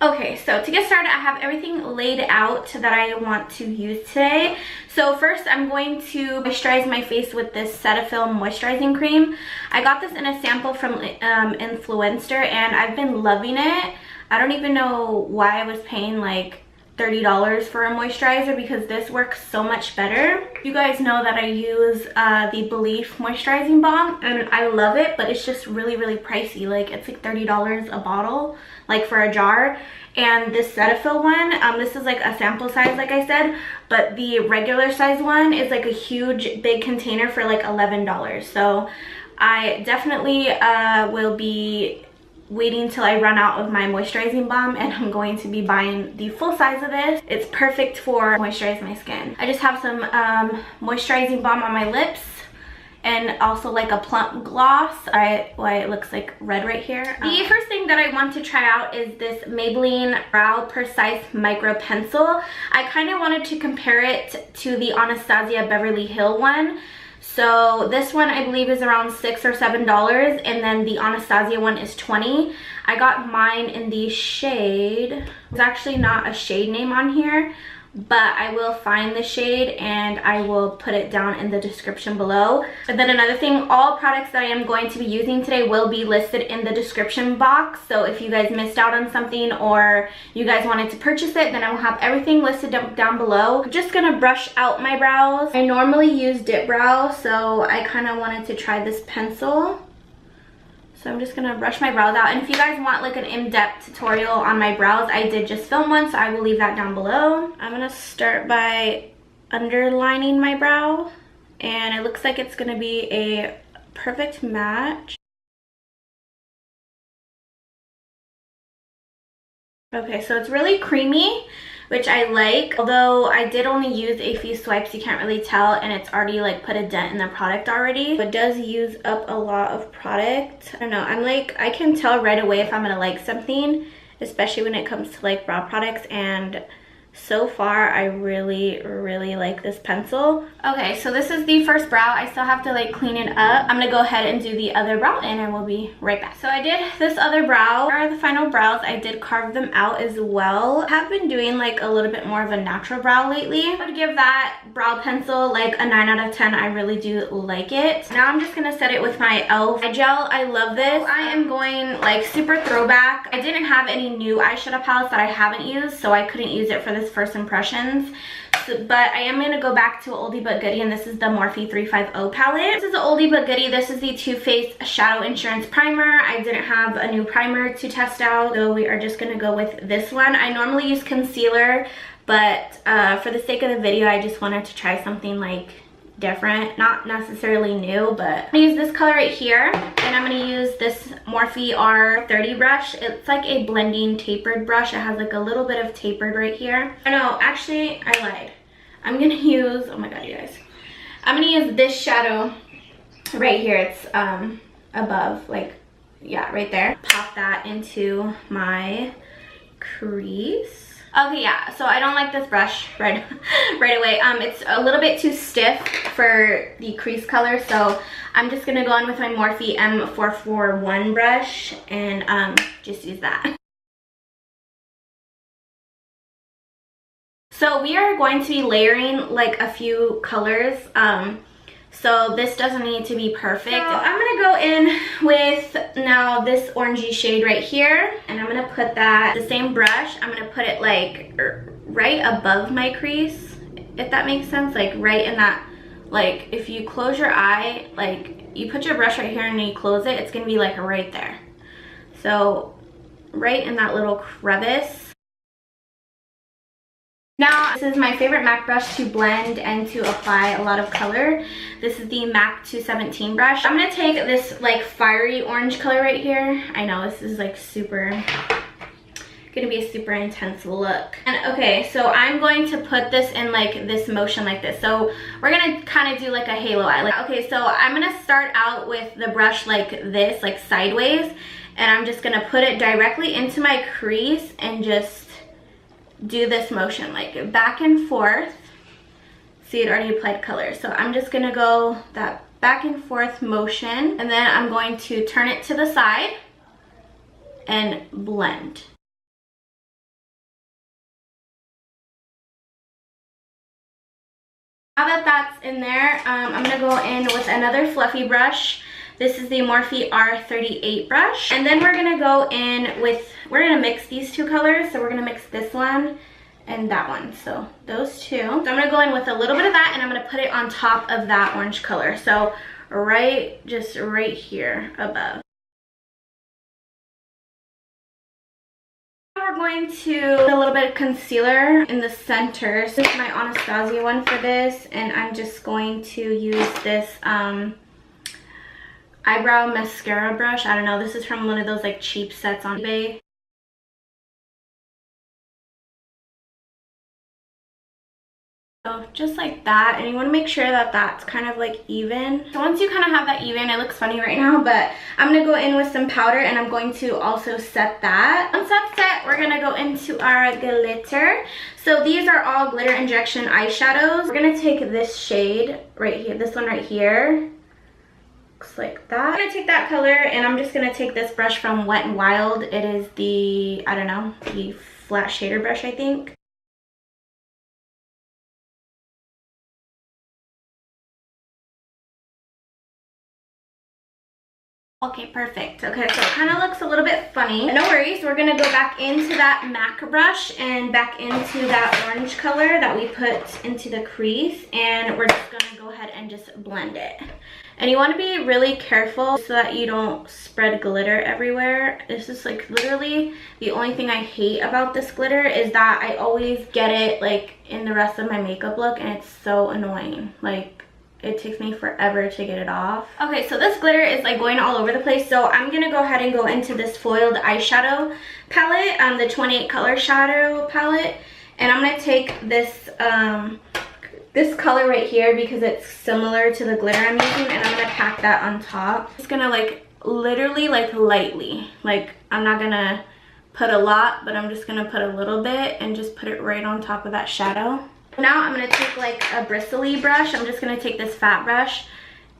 Okay, so to get started, I have everything laid out that I want to use today. So first, I'm going to moisturize my face with this Cetaphil moisturizing cream. I got this in a sample from Influencer, and I've been loving it. I don't even know why I was paying like $30 for a moisturizer because this works so much better. You guys know that I use the Belief moisturizing balm, and I love it, but it's just really pricey. Like, it's like $30 a bottle, like for a jar. And this Cetaphil one, this is like a sample size, like I said, but the regular size one is like a huge big container for like $11. So I definitely will be waiting till I run out of my moisturizing balm, and I'm going to be buying the full size of this. It's perfect for moisturizing my skin. I just have some moisturizing balm on my lips, and also like a plump gloss. Why it looks like red right here. The first thing that I want to try out is this Maybelline Brow Precise Micro Pencil. I kind of wanted to compare it to the Anastasia Beverly Hill one. So this one I believe is around $6 or $7, and then the Anastasia one is $20. I got mine in the shade. There's actually not a shade name on here, but I will find the shade and I will put it down in the description below. And then another thing, all products that I am going to be using today will be listed in the description box. So if you guys missed out on something or you guys wanted to purchase it, then I will have everything listed down below. I'm just gonna brush out my brows. I normally use dip brow, so I kind of wanted to try this pencil. So I'm just gonna brush my brows out. And if you guys want like an in-depth tutorial on my brows, I did just film one, so I will leave that down below. I'm gonna start by underlining my brow, and it looks like it's gonna be a perfect match. Okay, so it's really creamy, which I like. Although I did only use a few swipes, you can't really tell, and it's already like put a dent in the product already. It does use up a lot of product. I don't know, I can tell right away if I'm gonna like something, especially when it comes to like brow products, and so far I really like this pencil. Okay, so this is the first brow. I still have to like clean it up. I'm gonna go ahead and do the other brow, and I will be right back. So I did this other brow. Here are the final brows. I did carve them out as well. I have been doing like a little bit more of a natural brow lately. I would give that brow pencil like a 9 out of 10. I really do like it. Now I'm just gonna set it with my e.l.f. eye gel. I love this. I am going like super throwback. I didn't have any new eyeshadow palettes that I haven't used, so I couldn't use it for this first impressions. But I am going to go back to oldie but goodie, and this is the Morphe 350 palette. This is the oldie but goodie. This is the Too Faced Shadow Insurance Primer. I didn't have a new primer to test out, so we are just going to go with this one. I normally use concealer, but for the sake of the video, I just wanted to try something like different, not necessarily new. But I'm gonna use this color right here, and I'm gonna use this Morphe R30 brush. It's like a blending tapered brush. It has like a little bit of tapered right here. Oh no, actually I lied. I'm gonna use, oh my god you guys, I'm gonna use this shadow right here. It's above, like, yeah, right there. Pop that into my crease. Okay, yeah, so I don't like this brush right away. It's a little bit too stiff for the crease color, so I'm just gonna go on with my Morphe M441 brush and just use that. So we are going to be layering like a few colors. So this doesn't need to be perfect. So I'm gonna go in with now this orangey shade right here, and I'm gonna put that, the same brush, I'm gonna put it like right above my crease, if that makes sense, like right in that, like if you close your eye, like you put your brush right here and then you close it, it's gonna be like right there. So right in that little crevice. Now, this is my favorite MAC brush to blend and to apply a lot of color. This is the MAC 217 brush. I'm gonna take this like fiery orange color right here. I know this is like gonna be a super intense look. And okay, so I'm going to put this in like this motion like this. So we're gonna kind of do like a halo eye. Like, okay, so I'm gonna start out with the brush like this, like sideways, and I'm just gonna put it directly into my crease and just do this motion like back and forth. See, it already applied color, so I'm just gonna go that back and forth motion, and then I'm going to turn it to the side and blend. Now that that's in there, I'm gonna go in with another fluffy brush. This is the Morphe R38 brush. And then we're gonna go in with, we're gonna mix these two colors. So we're gonna mix this one and that one. So those two. So I'm gonna go in with a little bit of that and I'm gonna put it on top of that orange color. So just right here above. We're going to put a little bit of concealer in the center. This is my Anastasia one for this, and I'm just going to use this eyebrow mascara brush. I don't know, this is from one of those like cheap sets on eBay. So just like that, and you want to make sure that that's kind of like even. So once you kind of have that even, it looks funny right now, but I'm going to go in with some powder and I'm going to also set that. Once that's set, we're going to go into our glitter. So these are all glitter injection eyeshadows. We're going to take this shade right here, this one right here. Looks like that. I'm going to take that color and I'm just going to take this brush from Wet n Wild. It is the, I don't know, the flat shader brush, I think. Okay, perfect. Okay, so it kind of looks a little bit funny. No worries, we're gonna go back into that MAC brush and back into that orange color that we put into the crease, and we're just gonna go ahead and just blend it. And you want to be really careful so that you don't spread glitter everywhere. This is like literally the only thing I hate about this glitter is that I always get it like in the rest of my makeup look, and it's so annoying. Like, it takes me forever to get it off. Okay, so this glitter is like going all over the place, so I'm gonna go ahead and go into this foiled eyeshadow palette, the 28 color shadow palette, and I'm gonna take this this color right here because it's similar to the glitter I'm using, and I'm gonna pack that on top. Just gonna like literally like lightly, like I'm not gonna put a lot, but I'm just gonna put a little bit and just put it right on top of that shadow. Now I'm going to take like a bristly brush. I'm just going to take this fat brush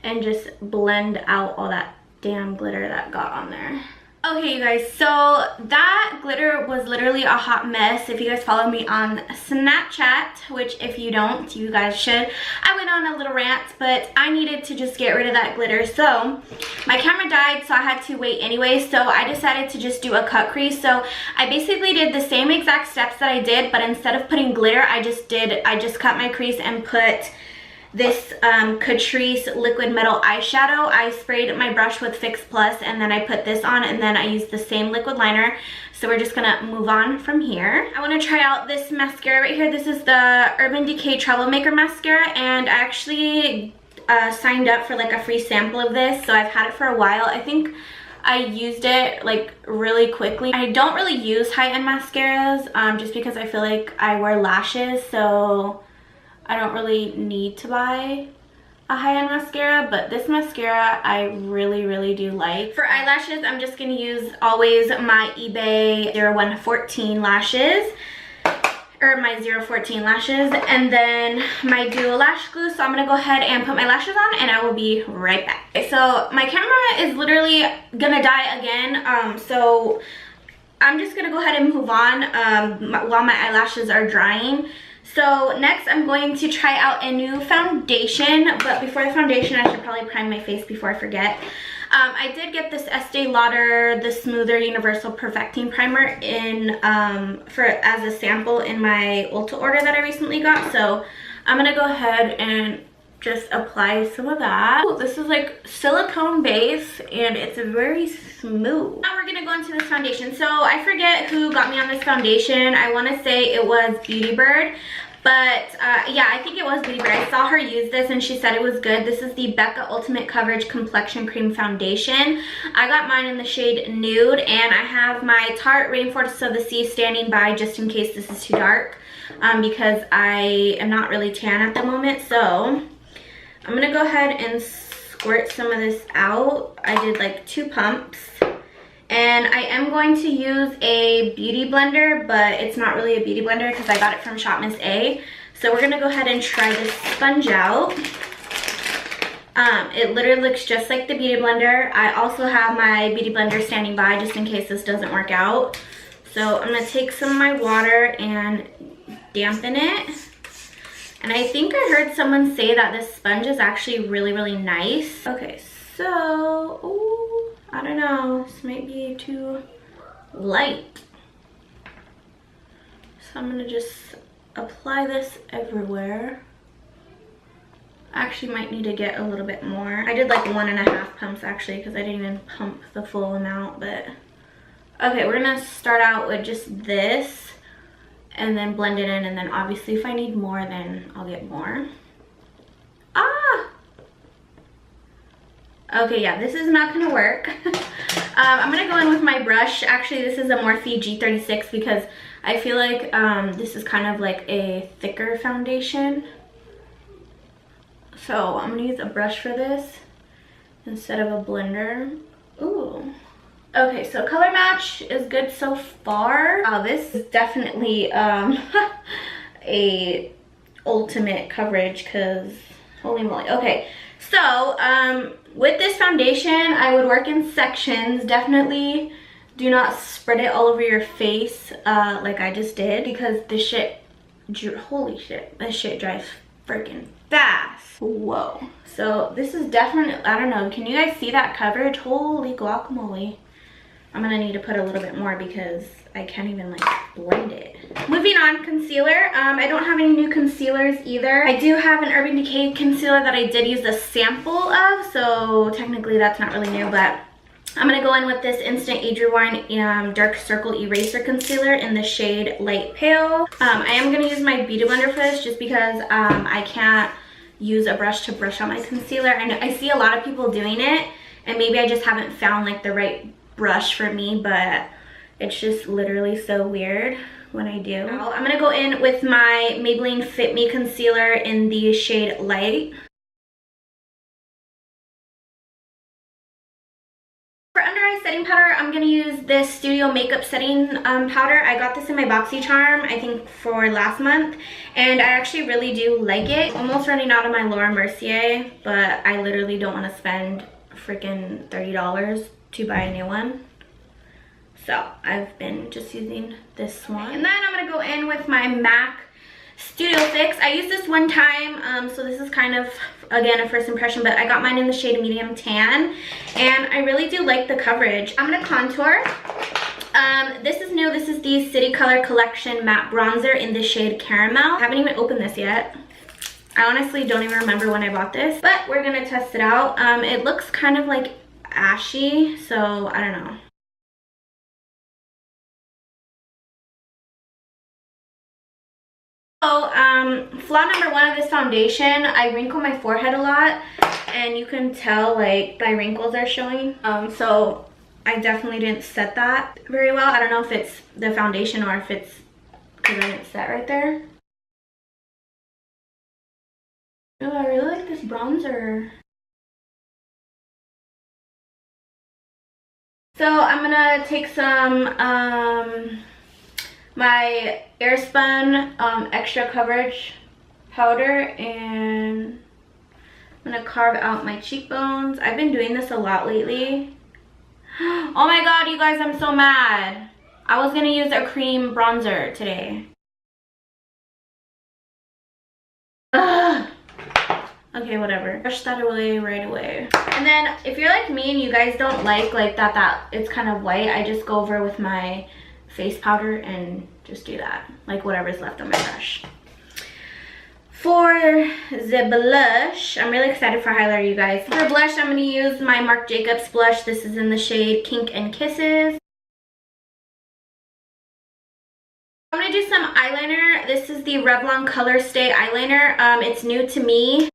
and just blend out all that damn glitter that got on there. Okay, you guys, so that glitter was literally a hot mess. If you guys follow me on Snapchat, which if you don't, you guys should, I went on a little rant, but I needed to just get rid of that glitter. So my camera died, so I had to wait anyway, so I decided to just do a cut crease. So I basically did the same exact steps that I did, but instead of putting glitter, I just cut my crease and put this Catrice liquid metal eyeshadow. I sprayed my brush with Fix Plus and then I put this on, and then I used the same liquid liner. So we're just gonna move on from here. I wanna try out this mascara right here. This is the Urban Decay Troublemaker mascara, and I actually signed up for like a free sample of this. So I've had it for a while. I think I used it like really quickly. I don't really use high-end mascaras just because I feel like I wear lashes, so I don't really need to buy a high-end mascara, but this mascara I really do like. For eyelashes, I'm just gonna use always my eBay 0114 lashes, or my 014 lashes, and then my Duo Lash Glue. So I'm gonna go ahead and put my lashes on and I will be right back. Okay, so my camera is literally gonna die again, so I'm just gonna go ahead and move on while my eyelashes are drying. So next I'm going to try out a new foundation, but before the foundation I should probably prime my face before I forget. I did get this Este Lauder, the Smoother Universal Perfecting Primer in as a sample in my Ulta order that I recently got. So I'm gonna go ahead and just apply some of that. Ooh, this is like silicone base and it's very smooth. Now we're gonna go into this foundation. So I forget who got me on this foundation. I want to say it was Beauty Bird. But yeah, I think it was Beauty Bird. I saw her use this and she said it was good. This is the Becca Ultimate Coverage Complexion Cream Foundation. I got mine in the shade Nude, and I have my Tarte Rainforest of the Sea standing by just in case this is too dark, because I am not really tan at the moment. So I'm gonna go ahead and squirt some of this out. I did like 2 pumps. And I am going to use a beauty blender, but it's not really a beauty blender because I got it from Shop Miss A. So we're gonna go ahead and try this sponge out. It literally looks just like the beauty blender. I also have my beauty blender standing by just in case this doesn't work out. So I'm gonna take some of my water and dampen it. And I think I heard someone say that this sponge is actually really, really nice. Okay, so, ooh, I don't know. This might be too light. So I'm gonna just apply this everywhere. Actually might need to get a little bit more. I did like 1.5 pumps actually because I didn't even pump the full amount, but okay, we're gonna start out with just this and then blend it in, and then obviously if I need more then I'll get more. Ah! Okay, yeah, this is not gonna work. I'm gonna go in with my brush. Actually, this is a Morphe G36 because I feel like this is kind of like a thicker foundation. So I'm gonna use a brush for this instead of a blender. Ooh. Okay, so color match is good so far. This is definitely a ultimate coverage because holy moly. Okay, so with this foundation, I would work in sections. Definitely do not spread it all over your face like I just did, because this shit, holy shit, this shit dries freaking fast. Whoa. So this is definitely, I don't know, can you guys see that coverage? Holy guacamole. I'm gonna need to put a little bit more because I can't even like blend it. Moving on, concealer. I don't have any new concealers either. I do have an Urban Decay concealer that I did use a sample of, so technically that's not really new, but I'm gonna go in with this Instant Age Rewind Dark Circle Eraser Concealer in the shade Light Pale. I am gonna use my Beauty Blender for this just because I can't use a brush to brush out my concealer. And I see a lot of people doing it, and maybe I just haven't found like the right brush for me, but it's just literally so weird when I do. I'm gonna go in with my Maybelline Fit Me Concealer in the shade Light. For under eye setting powder, I'm gonna use this Studio Makeup Setting Powder. I got this in my BoxyCharm, I think for last month, and I actually really do like it. Almost running out of my Laura Mercier, but I literally don't want to spend freaking $30 to buy a new one. So I've been just using this one. And then I'm gonna go in with my MAC Studio Fix. I used this one time, so this is kind of, again, a first impression, but I got mine in the shade Medium Tan, and I really do like the coverage. I'm gonna contour. This is new. This is the City Color Collection Matte Bronzer in the shade Caramel. I haven't even opened this yet. I honestly don't even remember when I bought this, but we're gonna test it out. It looks kind of like ashy, so I don't know. So, flaw number one of this foundation, I wrinkle my forehead a lot, and you can tell like my wrinkles are showing. So I definitely didn't set that very well. I don't know if it's the foundation or if it's because I didn't set right there. Oh, I really like this bronzer. So I'm gonna take some my Airspun extra coverage powder, and I'm gonna carve out my cheekbones. I've been doing this a lot lately. Oh my god, you guys, I'm so mad. I was gonna use a cream bronzer today. Ugh. Okay, whatever. Brush that away right away. And then if you're like me and you guys don't like that it's kind of white, I just go over with my face powder and just do that, like whatever's left on my brush. For the blush, I'm really excited for highlighter, you guys. For blush, I'm going to use my Marc Jacobs blush. This is in the shade Kink and Kisses. I'm going to do some eyeliner. This is the Revlon Color Stay eyeliner. It's new to me.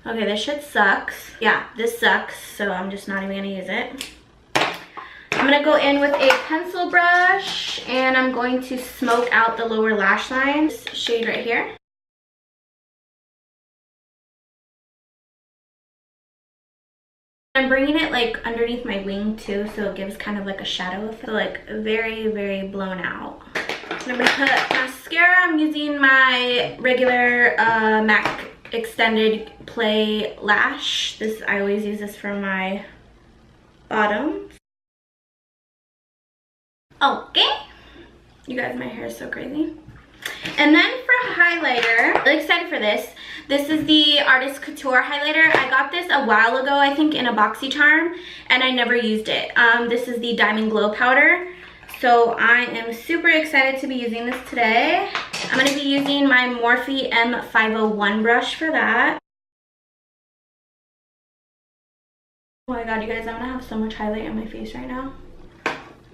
Okay, this shit sucks. Yeah, this sucks, so I'm just not even going to use it. I'm going to go in with a pencil brush, and I'm going to smoke out the lower lash line. This shade right here. I'm bringing it like underneath my wing too, so it gives kind of like a shadow effect. So like very, very blown out. I'm going to put mascara. I'm using my regular MAC Extended Play Lash. I always use this for my bottom. Okay, you guys, my hair is so crazy. And then for highlighter, I'm really excited for this. This is the Artist Couture highlighter. I got this a while ago, I think, in a BoxyCharm, and I never used it. This is the Diamond Glow powder. So I am super excited to be using this today. I'm going to be using my Morphe M501 brush for that. Oh my god, you guys, I'm going to have so much highlight on my face right now.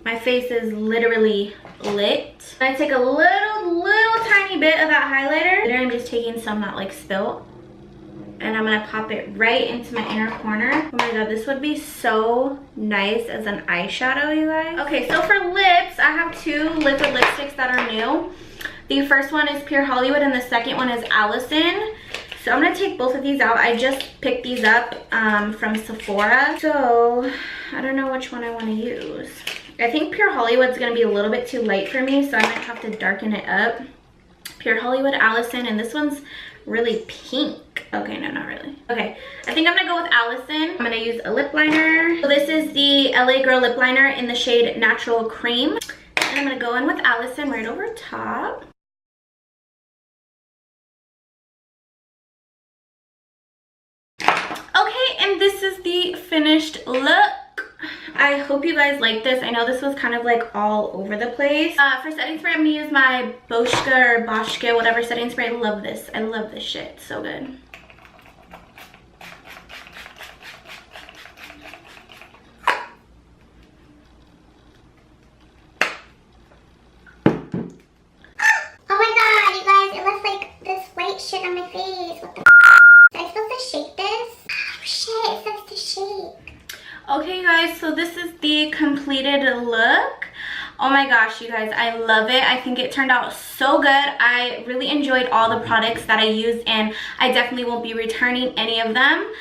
My face is literally lit. I take a little tiny bit of that highlighter. I'm just taking some that like spilt. And I'm gonna pop it right into my inner corner. Oh my god, this would be so nice as an eyeshadow, you guys. Okay, so for lips, I have two liquid lipsticks that are new. The first one is Pure Hollywood and the second one is Allison. So I'm gonna take both of these out. I just picked these up from Sephora. So I don't know which one I wanna use. I think Pure Hollywood's gonna be a little bit too light for me, so I might have to darken it up. Pure Hollywood, Allison, and this one's really pink. Okay, no, not really. Okay, I think I'm gonna go with Allison. I'm gonna use a lip liner. So this is the LA Girl lip liner in the shade Natural Cream. And I'm gonna go in with Allison right over top. Okay, and this is the finished look. I hope you guys like this. I know this was kind of like all over the place. For setting spray, I'm gonna use my Boschka or Boschka, whatever setting spray. I love this. I love this shit. It's so good. Oh my god, you guys, it looks like this white shit on my face. What the f? Am I supposed to shake this? Oh shit, it's supposed to shake. Okay guys, so this is the completed look. Oh my gosh, you guys, I love it. I think it turned out so good. I really enjoyed all the products that I used, and I definitely won't be returning any of them.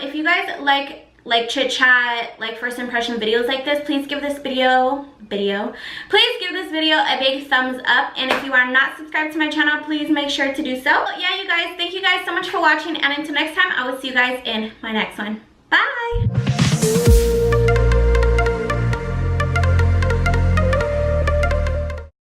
If you guys like chit chat, like first impression videos like this, please give this video please give this video a big thumbs up, and if you are not subscribed to my channel, please make sure to do so. But yeah, you guys, thank you guys so much for watching, and until next time, I will see you guys in my next one. Bye.